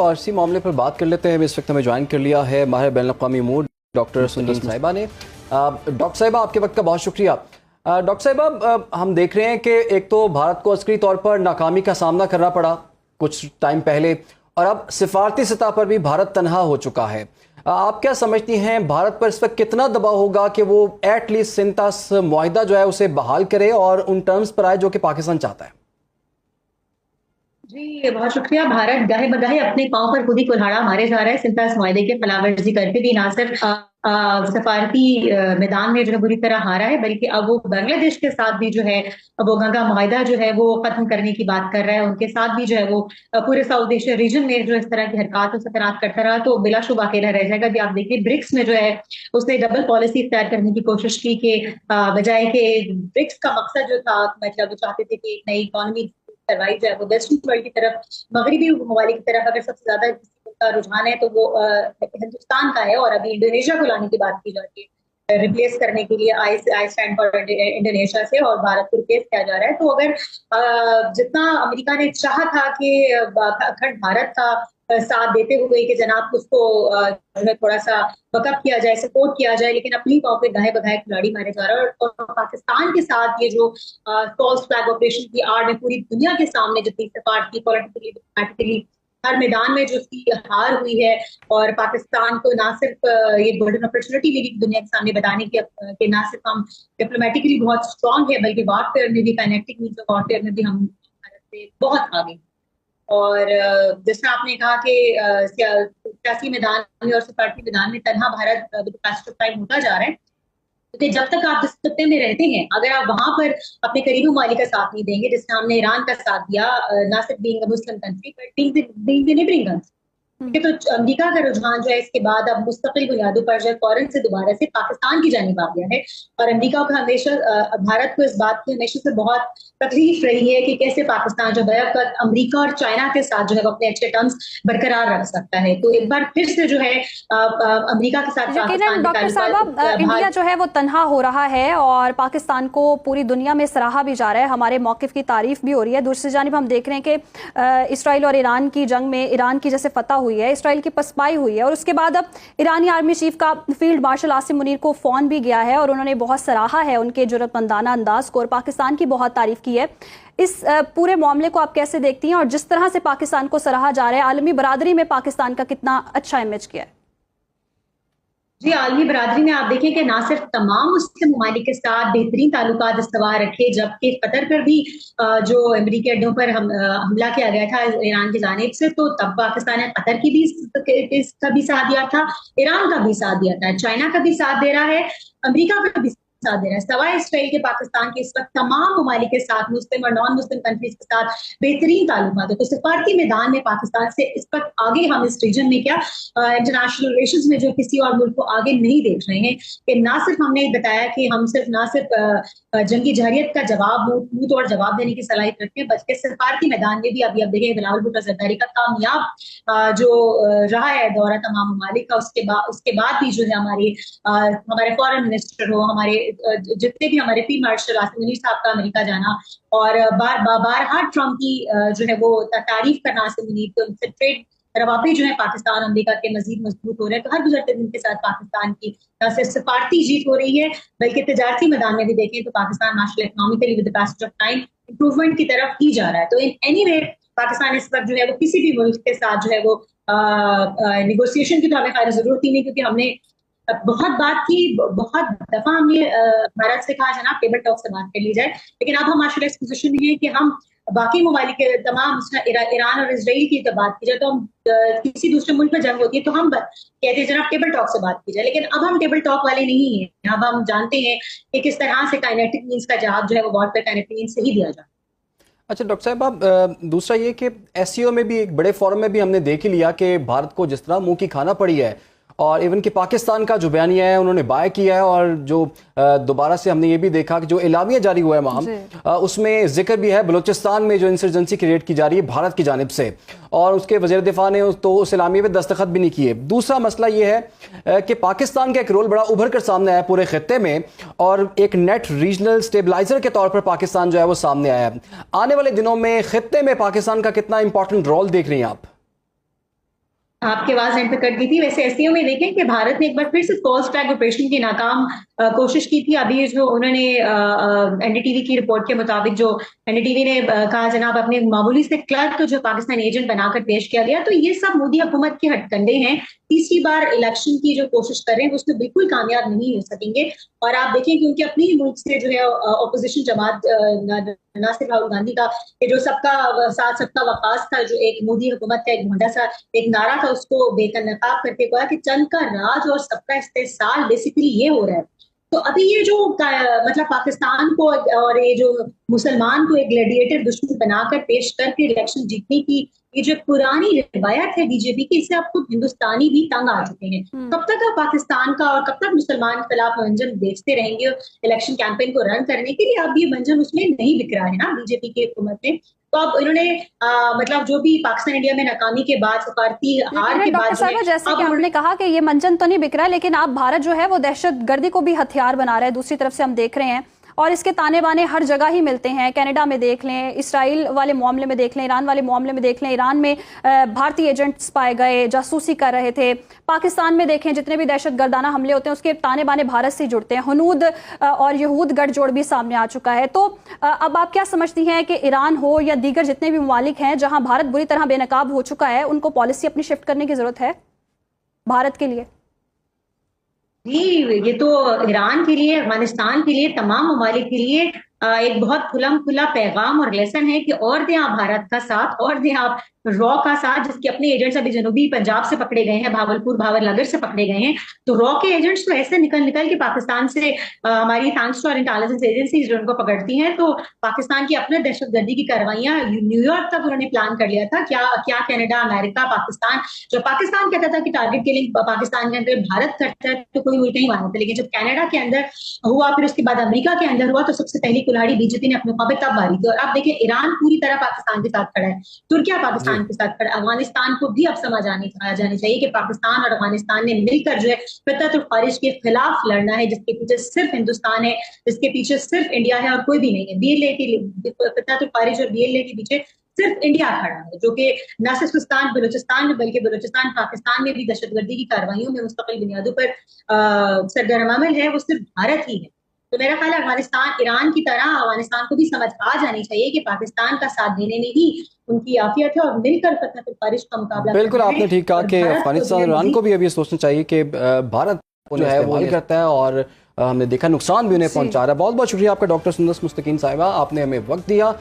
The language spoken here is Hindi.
और इसी मामले पर बात कर लेते हैं। इस वक्त हमें ज्वाइन कर लिया है माहिर बैनुल-अक़वामी उमूर डॉक्टर सुनील साहिबा ने। डॉक्टर साहिबा, आपके वक्त का बहुत शुक्रिया। डॉक्टर साहिबा, हम देख रहे हैं कि एक तो भारत को अस्करी तौर पर नाकामी का सामना करना पड़ा कुछ टाइम पहले, और अब सिफारती सतह पर भी भारत तनहा हो चुका है। आप क्या समझती हैं, भारत पर इस वक्त कितना दबाव होगा कि वो एटलीस्ट सिंतास मुआहिदा जो है उसे बहाल करे और उन टर्म्स पर आए जो कि पाकिस्तान चाहता है? जी बहुत शुक्रिया। भारत गाहे बगाहे अपने पांव पर खुद ही कुल्हाड़ा मारे जा रहा है। सिंतास मुआहदे के खिलाफवर्जी करके भी ना सिर्फ सफारती मैदान में जो है बुरी तरह हारा है, बल्कि अब वो बांग्लादेश के साथ भी जो है वो गंगा मुआहिदा जो है वो खत्म करने की बात कर रहा है। उनके साथ भी जो है वो पूरे साउथ एशिया रीजन में जो इस तरह की हरकत सकरात करता रहा तो बिलाशुबा अकेला रह जाएगा। अभी आप देखिए ब्रिक्स में जो है उसने डबल पॉलिसी इख्तियार करने की कोशिश की कि बजाय के ब्रिक्स का मकसद जो था, मतलब वो चाहते थे कि एक नई इकोनॉमी करवाई जाए, वो वेस्टर्न वर्ल्ड की तरफ, मगरबी ममालिक की तरफ अगर सबसे ज्यादा का रुझान है तो वो हिंदुस्तान का है। और अभी इंडोनेशिया को लाने की बात की जाती है रिप्लेस करने के लिए आइसलैंड और इंडोनेशिया से, और भारत को रिप्लेस किया जा रहा है। तो अगर जितना अमेरिका ने चाहा था कि अखंड भारत का साथ देते हुए कि जनाब उसको जो है थोड़ा सा बकअप किया जाए, सपोर्ट किया जाए, लेकिन अपनी पाँव पे गाहे बगाहे खिलाड़ी मारे जा रहा है। और पाकिस्तान के साथ ये जो फॉल्स फ्लैग ऑपरेशन की आड़ में पूरी दुनिया के सामने जितनी सफारती पॉलिटिकली डिप्लोमेटिकली हर मैदान में जो उसकी हार हुई है, और पाकिस्तान को ना सिर्फ ये गोल्डन अपॉर्चुनिटी मिली दुनिया के सामने बताने की कि ना सिर्फ हम डिप्लोमेटिकली बहुत स्ट्रांग है, बल्कि वॉरफेयर में भी, काइनेटिक मीन्स ऑफ वॉरफेयर में भी हम भारत से बहुत आगे। और जैसे आपने कहा कि सियासी मैदान में और सफारती मैदान में तनहा भारत टाइम होता जा रहा है, क्योंकि जब तक आप जिस खत्ते में रहते हैं, अगर आप वहां पर अपने करीबी ममालिक का साथ नहीं देंगे, जिससे हमने ईरान का साथ दिया, ना सिर्फ being a Muslim country but being the neighbouring country, तो अमेरिका का रुझान जो है इसके बाद अब मुस्तकिल बुनियादों पर जो है फौरन से दोबारा से पाकिस्तान की जानिब आ गया है। और अमेरिका को हमेशा भारत को इस बात की हमेशा से बहुत तकलीफ रही है कि कैसे पाकिस्तान जो बैक अमेरिका और चाइना के साथ जो है अपने अच्छे टर्म्स बरकरार रख सकता है। तो एक बार फिर से जो है अमेरिका के साथ डॉक्टर साहब, इंडिया जो है वो तनहा हो रहा है और पाकिस्तान को पूरी दुनिया में सराहा भी जा रहा है, हमारे मौकिफ की तारीफ भी हो रही है। दूसरी जानिब हम देख रहे हैं कि इसराइल और ईरान की जंग में ईरान की जैसे फतह हुई है, इसराइल की पसपाई हुई है, और उसके बाद अब ईरानी आर्मी चीफ का फील्ड मार्शल आसिम मुनीर को फोन भी गया है और उन्होंने बहुत सराहा है उनके जुर्रतमंदाना अंदाज को और पाकिस्तान की बहुत तारीफ की है। इस पूरे मामले को आप कैसे देखती हैं, और जिस तरह से पाकिस्तान को सराहा जा रहा है, आलमी बरादरी में पाकिस्तान का कितना अच्छा इमेज किया है? जी आलमी बरादरी में आप देखें कि ना सिर्फ तमाम मुस्लिम ममालिक के साथ बेहतरीन ताल्लुकात इस्तवार रखे, जबकि कतर पर भी जो अमरीकी अड्डों पर हमला किया गया था ईरान की जानिब से, तो तब पाकिस्तान ने कतर की भी इसका भी साथ दिया था, ईरान का भी साथ दिया था, चाइना का भी साथ दे रहा है, अमरीका का भी साथ दे रहा है। सवाए इसराइल के पाकिस्तान के इस वक्त तमाम ममालिक के साथ, मुस्लिम और नॉन मुस्लिम कंट्रीज के साथ बेहतरीन ताल्लुकात है। तो सिफारती मैदान में पाकिस्तान से इस वक्त आगे हम इस रीजन में क्या इंटरनेशनल रिलेशंस में जो किसी और मुल्क को आगे नहीं देख रहे हैं। कि ना सिर्फ हमने बताया कि हम सिर्फ ना सिर्फ जंगी जहरियत का जवाब मुंह तोड़ जवाब देने की सलाहियत रखते हैं, बल्कि सिफारती मैदान में भी अभी अब देखिए बिलावल भुट्टो जरदारी का कामयाब जो रहा है दौरा तमाम ममालिक का, उसके बाद भी जो है हमारे फॉरेन मिनिस्टर हो, हमारे जितने भी हमारे फील्ड मार्शल आसिम मुनीर साहब का अमेरिका जाना, और बारहा ट्रम्प की जो है वो तारीफ करना आसिम मुनीर के, उनसे ट्रेड रवाबे जो है पाकिस्तान अमेरिका के मजीद मजबूत हो रहे हैं। तो हर गुजरते दिन के साथ पाकिस्तान की न सिर्फ सिफारती जीत हो रही है, बल्कि तजारती मैदान में भी देखें तो पाकिस्तान माशाल्लाह economically with the passage of time improvement की तरफ ही जा रहा है। तो इन एनी वे पाकिस्तान इस वक्त जो है वो किसी भी मुल्क के साथ जो है वो निगोसिएशन की तो हमें खैर जरूरत ही नहीं, क्योंकि हमने बहुत बात की, बहुत दफा हमने भारत से कहा जनाब टेबल टॉक से बात कर ली जाए, लेकिन अब हम माशाल्लाह इस पोजीशन में है कि हम बाकी ममालिक के तमाम ईरान और इसराइल की बात की जाए तो हम किसी दूसरे मुल्क में जंग होती है तो हम कहते हैं जनाब टेबल टॉक से बात की जाए, लेकिन अब हम टेबल टॉक वाले नहीं है। अब हम जानते हैं कि किस तरह से काइनेटिक मीन्स का जवाब जो है वो वॉरफेयर काइनेटिक मीन्स से ही दिया जाए। अच्छा डॉक्टर साहब, आप दूसरा ये कि एससीओ में भी एक बड़े फोरम में भी हमने देख ही लिया कि भारत को जिस तरह मुंह की खाना पड़ी है, और इवन कि पाकिस्तान का जो बयानिया है उन्होंने बाय किया है, और जो दोबारा से हमने ये भी देखा कि जो एलामिया जारी हुआ है वहाँ उसमें जिक्र भी है बलूचिस्तान में जो इंसर्जेंसी क्रिएट की जा रही है भारत की जानिब से, और उसके वज़ीर दिफा ने तो उस एलामिया पे दस्तखत भी नहीं किए। दूसरा मसला ये है कि पाकिस्तान का एक रोल बड़ा उभर कर सामने आया पूरे खत्ते में, और एक नेट रीजनल स्टेबलाइजर के तौर पर पाकिस्तान जो है वो सामने आया है। आने वाले दिनों में खत्ते में पाकिस्तान का कितना इंपॉर्टेंट रोल देख रही हैं आप? आपकी आवाज एंड पे कट गई थी। वैसे एससीओ में देखें कि भारत ने एक बार फिर से फॉल्स फ्लैग ऑपरेशन की नाकाम कोशिश की थी। अभी जो उन्होंने एनडीटीवी की रिपोर्ट के मुताबिक जो एनडीटीवी ने कहा जनाब अपने मामूली से क्लर्क जो पाकिस्तानी एजेंट बनाकर पेश किया गया, तो ये सब मोदी हुकूमत के हथकंडे हैं। तीसरी बार इलेक्शन की जो कोशिश कर रहे हैं उसमें बिल्कुल कामयाब नहीं हो सकेंगे। और आप देखें कि उनके अपने ही मुल्क से जो है ऑपोजिशन जमात ना सिर्फ राहुल गांधी का कि जो सबका साथ सबका वकास था, जो एक मोदी हुकूमत का एक भोंडा सा एक नारा था, उसको बेनकाब करके कहा कि चंद का राज और सबका इस्तेसाल, बेसिकली ये हो रहा है। तो अभी ये जो मतलब पाकिस्तान को और ये जो मुसलमान को एक ग्लैडिएटर दुश्मन बनाकर पेश करके इलेक्शन जीतने की ये जो पुरानी रिवायत है बीजेपी की, इससे अब खुद हिंदुस्तानी भी तंग आ चुके हैं। कब तक आप पाकिस्तान का और कब तक मुसलमान के खिलाफ मंजन बेचते रहेंगे इलेक्शन कैंपेन को रन करने के लिए? अब ये मंजन उसमें नहीं बिक रहा है ना बीजेपी की हुकूमत में। तो अब इन्होंने मतलब जो भी पाकिस्तान इंडिया में नाकामी के बाद, सफारती हार के बाद, जैसे कि हमने कहा कि ये मंजन तो नहीं बिक रहा है, लेकिन आप भारत जो है वो दहशतगर्दी को भी हथियार बना रहा है। दूसरी तरफ से हम देख रहे हैं और इसके ताने बाने हर जगह ही मिलते हैं। कनाडा में देख लें, इसराइल वाले मामले में देख लें, ईरान वाले मामले में देख लें। ईरान में भारतीय एजेंट्स पाए गए, जासूसी कर रहे थे। पाकिस्तान में देखें, जितने भी दहशतगर्दाना हमले होते हैं उसके ताने बाने भारत से जुड़ते हैं। हनूद और यहूद गठजोड़ भी सामने आ चुका है। तो अब आप क्या समझती हैं कि ईरान हो या दीगर जितने भी ममालिक हैं जहां भारत बुरी तरह बेनकाब हो चुका है, उनको पॉलिसी अपनी शिफ्ट करने की जरूरत है भारत के लिए? जी, ये तो ईरान के लिए, अफगानिस्तान के लिए, तमाम ममालिक के लिए एक बहुत खुला पैगाम और लेसन है कि और दें आप भारत का साथ, और दें आप रॉ का साथ, जिसके अपने एजेंट्स अभी जनूबी पंजाब से पकड़े गए हैं, भावलपुर भावलनगर से पकड़े गए हैं। तो रॉ के एजेंट्स तो ऐसे निकल के पाकिस्तान से हमारी थैंक्स टू और इंटेलिजेंस एजेंसीज जो उनको पकड़ती हैं, तो पाकिस्तान की अपने दहशतगर्दी की कार्रवाइयां न्यूयॉर्क तक उन्होंने प्लान कर लिया था। क्या कनाडा, अमेरिका, पाकिस्तान, जो पाकिस्तान कहता था कि टारगेट किलिंग पाकिस्तान के अंदर भारत करता है तो कोई मुल्क नहीं मानता, लेकिन जब कनाडा के अंदर हुआ, फिर उसके बाद अमेरिका के अंदर हुआ, तो सबसे पहली कुल्हाड़ी बीजेपी ने अपने मुकाबले तब मारी थी। और अब देखिए ईरान पूरी तरह पाकिस्तान के साथ खड़ा है, तुर्किया पाकिस्तान के साथ खड़ा है। अफगानिस्तान को भी अब समझ आ जानी चाहिए कि पाकिस्तान और अफगानिस्तान ने मिलकर जो है फितरत खारिज के खिलाफ लड़ना है, जिसके पीछे सिर्फ हिंदुस्तान है, जिसके पीछे सिर्फ इंडिया है और कोई भी नहीं है। बीएलए की फितरत खारिज और बीएलए के पीछे सिर्फ इंडिया खड़ा है, जो कि न सिर्फ बलूचिस्तान में बल्कि बलूचिस्तान पाकिस्तान में भी दहशतगर्दी की कार्रवाइयों में मुस्तकिल बुनियादों पर सरगर्म अमल है, वो सिर्फ भारत ही है। तो मेरा ख्याल है अफगानिस्तान, ईरान की तरह अफगानिस्तान को भी समझ आ जानी चाहिए कि पाकिस्तान का साथ देने में ही उनकी आफियत है और मिलकर फितरत खारिज का मुकाबला। बिल्कुल, आपने ठीक कहा कि अफगानिस्तान और ईरान को भी अब ये सोचना चाहिए कि भारत जो है वो करता है और हमने देखा नुकसान भी उन्हें पहुंचा रहा है। बहुत बहुत शुक्रिया आपका डॉक्टर सुंदस मुस्तकीन साहिबा, आपने हमें वक्त दिया।